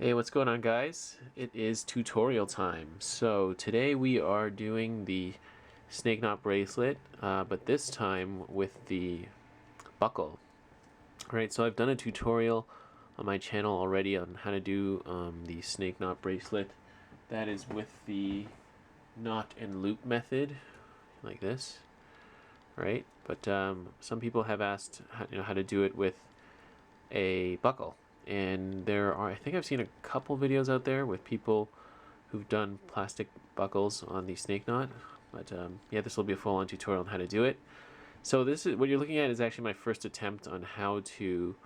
Hey, what's going on, guys? It is tutorial time. So today we are doing the snake knot bracelet, but this time with the buckle. Alright, so I've done a tutorial on my channel already on how to do the snake knot bracelet. That is with the knot and loop method, like this, right? But some people have asked how to do it with a buckle. And I think I've seen a couple videos out there with people who've done plastic buckles on the snake knot. But yeah, this will be a full-on tutorial on how to do it. So this is what you're looking at is actually my first attempt on how to,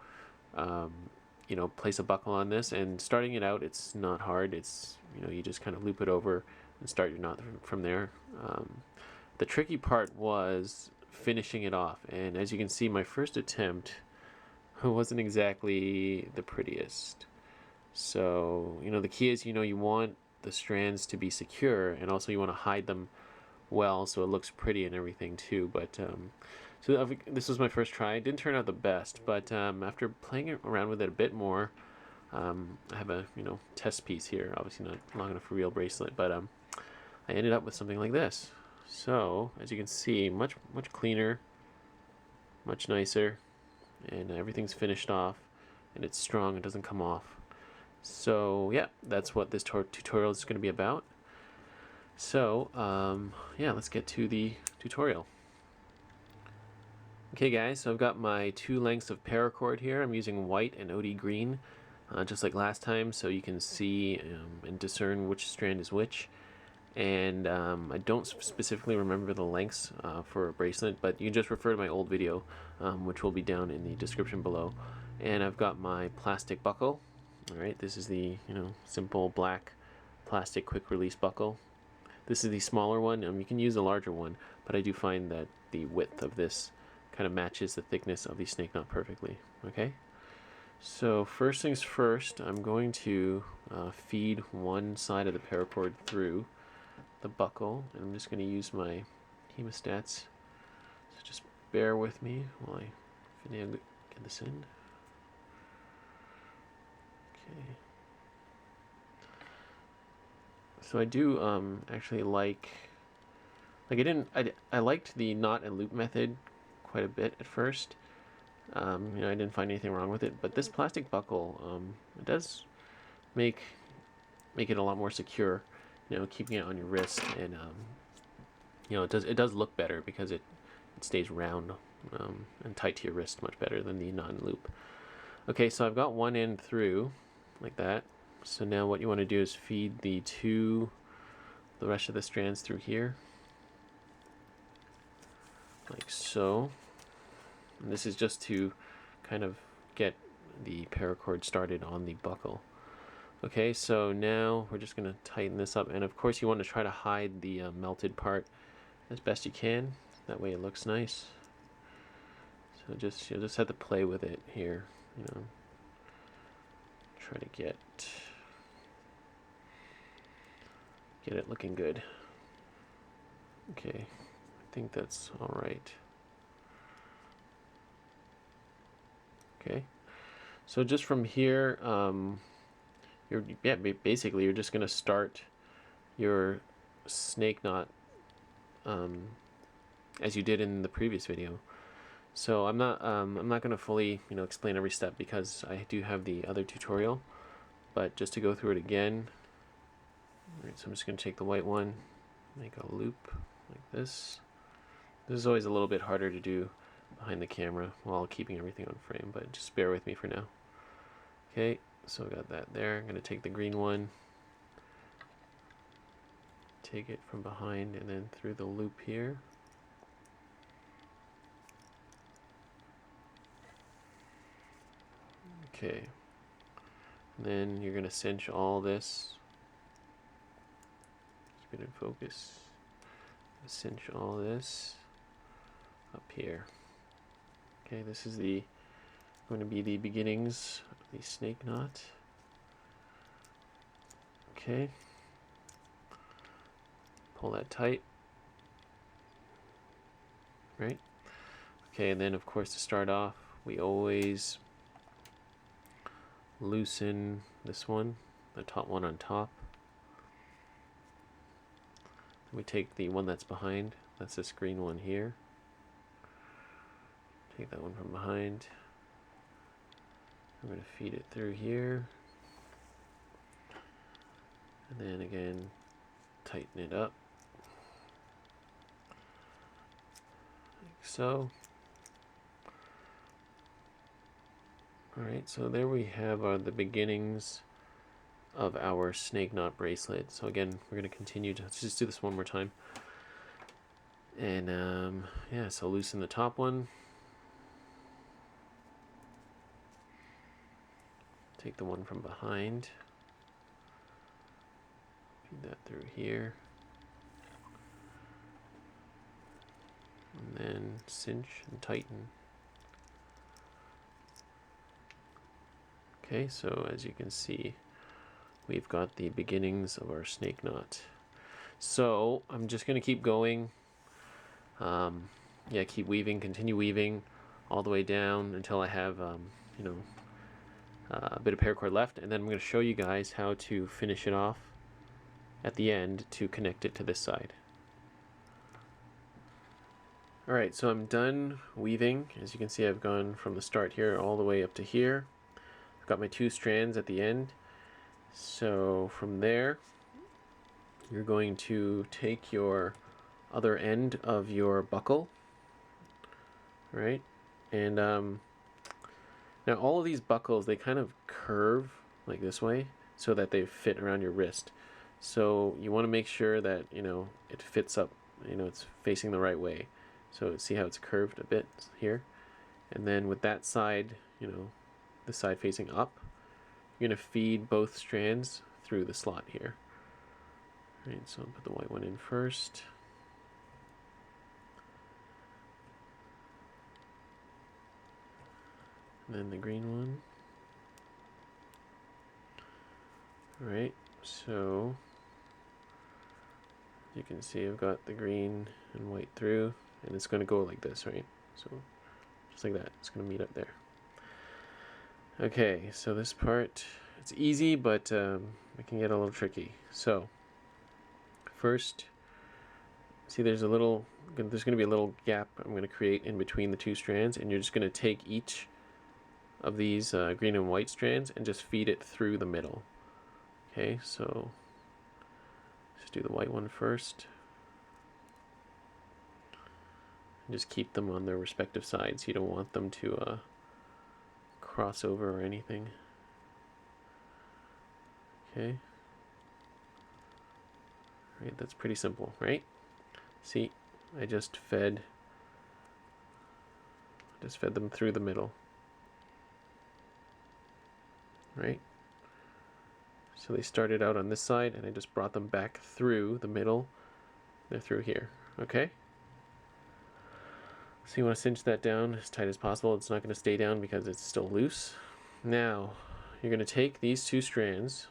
place a buckle on this. And starting it out, it's not hard. It's you just kind of loop it over and start your knot from there. The tricky part was finishing it off, and as you can see, my first attempt wasn't exactly the prettiest. So the key is you want the strands to be secure, and also you want to hide them well so it looks pretty and everything too. But so this was my first try. It didn't turn out the best, but after playing around with it a bit more, I have a test piece here, obviously not long enough for a real bracelet, but I ended up with something like this. So as you can see, much cleaner, much nicer, and everything's finished off and it's strong, it doesn't come off. So yeah, that's what this tutorial is going to be about. So yeah, let's get to the tutorial. Okay guys, so I've got my 2 lengths of paracord here. I'm using white and OD green, just like last time, so you can see and discern which strand is which. And I don't specifically remember the lengths for a bracelet, but you can just refer to my old video, which will be down in the description below. And I've got my plastic buckle. Alright, this is the simple black plastic quick release buckle. This is the smaller one. You can use a larger one, but I do find that the width of this kind of matches the thickness of the snake knot perfectly. Okay, so first things first, I'm going to feed one side of the paracord through the buckle, and I'm just going to use my hemostats, so just bear with me while I finagle get this in. Okay, so I do actually I liked the knot and loop method quite a bit at first. I didn't find anything wrong with it, but this plastic buckle, it does make it a lot more secure, keeping it on your wrist, and it does look better because it stays round and tight to your wrist much better than the non-loop. Okay, so I've got one end through like that. So now what you want to do is feed the rest of the strands through here, like so. And this is just to kind of get the paracord started on the buckle. Okay, so now we're just going to tighten this up, and of course you want to try to hide the melted part as best you can. That way it looks nice. So you'll just have to play with it here. Try to get it looking good. Okay, I think that's all right. Okay, so just from here, basically you're just going to start your snake knot as you did in the previous video. So I'm not going to fully explain every step because I do have the other tutorial, but just to go through it again. Alright, so I'm just going to take the white one, make a loop like this. This is always a little bit harder to do behind the camera while keeping everything on frame, but just bear with me for now. Okay, so I got that there. I'm going to take the green one, take it from behind and then through the loop here. Okay, and then you're going to cinch all this. Keep it in focus. Cinch all this up here. Okay, this is going to be the beginnings of the snake knot. Okay, pull that tight. Right. Okay, and then of course to start off, we always loosen this one the top one on top. Then we take the one that's behind, that's this green one here. Take that one from behind. I'm going to feed it through here. And then again, tighten it up. Like so. Alright, so there we have the beginnings of our snake knot bracelet. So again, we're going to continue to, let's just do this one more time. And yeah, so loosen the top one. Take the one from behind. Feed that through here. And then cinch and tighten. Okay, so as you can see, we've got the beginnings of our snake knot. So I'm just going to keep going. Yeah, keep weaving, continue weaving all the way down until I have, you know, a bit of paracord left, and then I'm going to show you guys how to finish it off at the end to connect it to this side. Alright, so I'm done weaving. As you can see, I've gone from the start here all the way up to here. I've got my 2 strands at the end. So from there, you're going to take your other end of your buckle, right? And now all of these buckles, they kind of curve like this way so that they fit around your wrist. So you want to make sure that, you know, it fits up, you know, it's facing the right way. So see how it's curved a bit here? And then with that side, you know, the side facing up, you're going to feed both strands through the slot here. All right, so I'll put the white one in first. And then the green one. All right, so you can see I've got the green and white through, and it's going to go like this, right? So just like that, it's going to meet up there. Okay, so this part, it's easy, but it can get a little tricky. So first, see there's going to be a little gap I'm going to create in between the 2 strands, and you're just going to take each of these green and white strands and just feed it through the middle. Okay, so let's do the white one first. And just keep them on their respective sides. You don't want them to cross over or anything. Okay. Right, that's pretty simple, right? See, I just fed them through the middle. Right? So they started out on this side, and I just brought them back through the middle. They're through here, okay? So you want to cinch that down as tight as possible. It's not going to stay down because it's still loose. Now, you're going to take these 2 strands,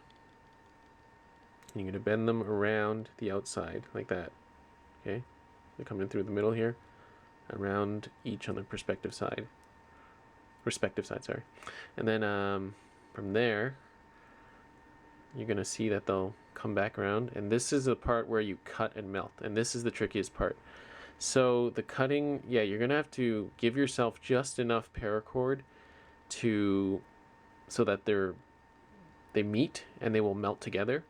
and you're going to bend them around the outside, like that, okay? They're coming through the middle here, around each on the respective side, sorry. And then from there, you're going to see that they'll come back around, and this is the part where you cut and melt, and this is the trickiest part. So the cutting, yeah, you're going to have to give yourself just enough paracord so that they meet and they will melt together,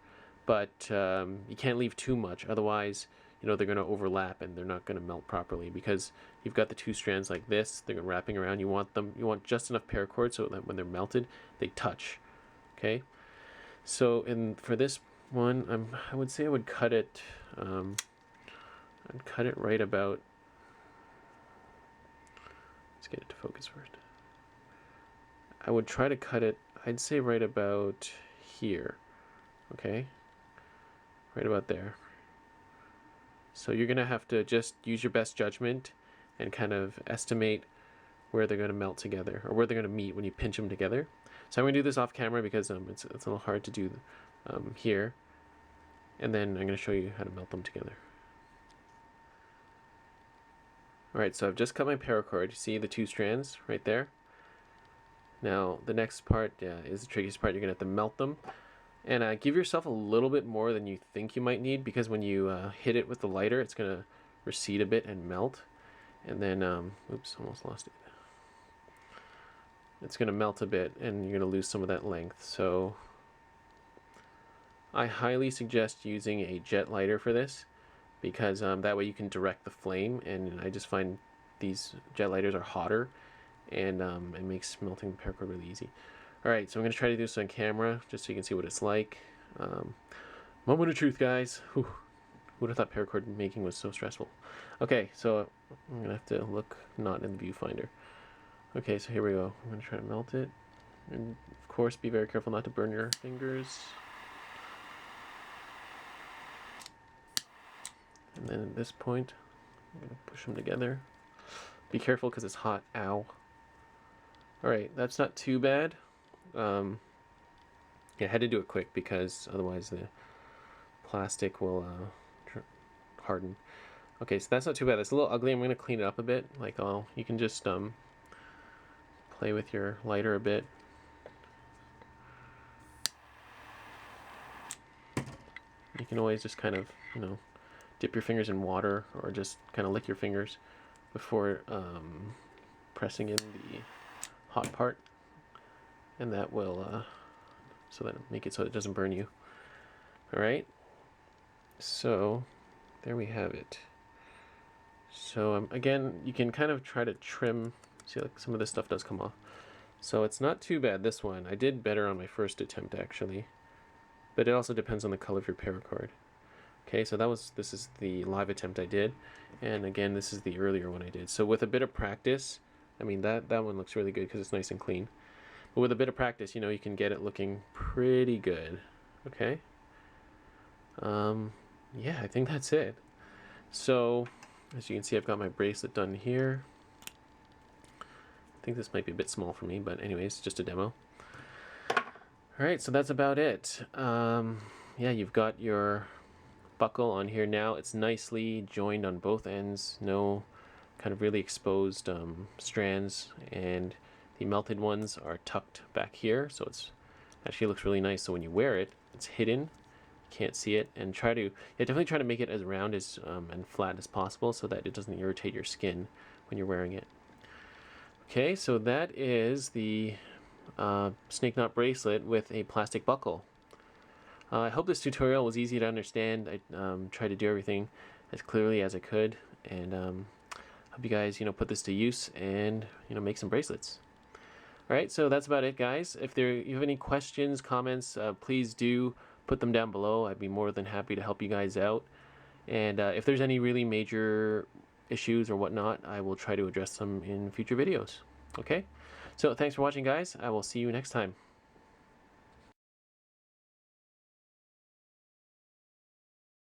but you can't leave too much, otherwise, you know, they're going to overlap and they're not going to melt properly, because you've got the 2 strands like this, they're wrapping around. You want just enough paracord so that when they're melted, they touch. Okay, so for this one, I would say I would cut it. I'd cut it right about. Let's get it to focus first. I would try to cut it, I'd say right about here. Okay, right about there. So you're gonna have to just use your best judgment and kind of estimate where they're gonna melt together, or where they're gonna meet when you pinch them together. So I'm gonna do this off camera because it's a little hard to do here, and then I'm gonna show you how to melt them together. Alright, so I've just cut my paracord. You see the 2 strands right there? Now the next part is the trickiest part. You're gonna have to melt them. And give yourself a little bit more than you think you might need, because when you hit it with the lighter, it's going to recede a bit and melt. And then, oops, almost lost it. It's going to melt a bit and you're going to lose some of that length. So I highly suggest using a jet lighter for this, because that way you can direct the flame, and I just find these jet lighters are hotter, and it makes melting the paracord really easy. Alright, so I'm going to try to do this on camera just so you can see what it's like. Moment of truth, guys. Whew. Who would have thought paracord making was so stressful? Okay, so I'm going to have to look not in the viewfinder. Okay, so here we go. I'm going to try to melt it. And of course, be very careful not to burn your fingers. And then at this point, I'm going to push them together. Be careful because it's hot. Ow. Alright, that's not too bad. Yeah, I had to do it quick because otherwise the plastic will harden. Okay, so that's not too bad. It's a little ugly. I'm going to clean it up a bit. Like, you can just play with your lighter a bit. You can always just kind of, dip your fingers in water, or just kind of lick your fingers before pressing in the hot part, and that will make it so it doesn't burn you. Alright, so there we have it. So again, you can kind of try to trim. See, like some of this stuff does come off, so it's not too bad. This one I did better on my first attempt actually, but it also depends on the color of your paracord. Okay, so this is the live attempt I did, and again this is the earlier one I did. So with a bit of practice, I mean that one looks really good because it's nice and clean. But with a bit of practice, you can get it looking pretty good. Okay. Yeah, I think that's it. So as you can see, I've got my bracelet done here. I think this might be a bit small for me, but anyways, just a demo. Alright, so that's about it. Yeah, you've got your buckle on here now. It's nicely joined on both ends. No kind of really exposed strands, and the melted ones are tucked back here, so it's actually looks really nice. So when you wear it, it's hidden, can't see it, and definitely try to make it as round as and flat as possible so that it doesn't irritate your skin when you're wearing it. Okay, so that is the snake knot bracelet with a plastic buckle. I hope this tutorial was easy to understand. I tried to do everything as clearly as I could, and hope you guys put this to use and make some bracelets. Alright, so that's about it, guys. If you have any questions, comments, please do put them down below. I'd be more than happy to help you guys out. And if there's any really major issues or whatnot, I will try to address them in future videos. Okay? So thanks for watching, guys. I will see you next time.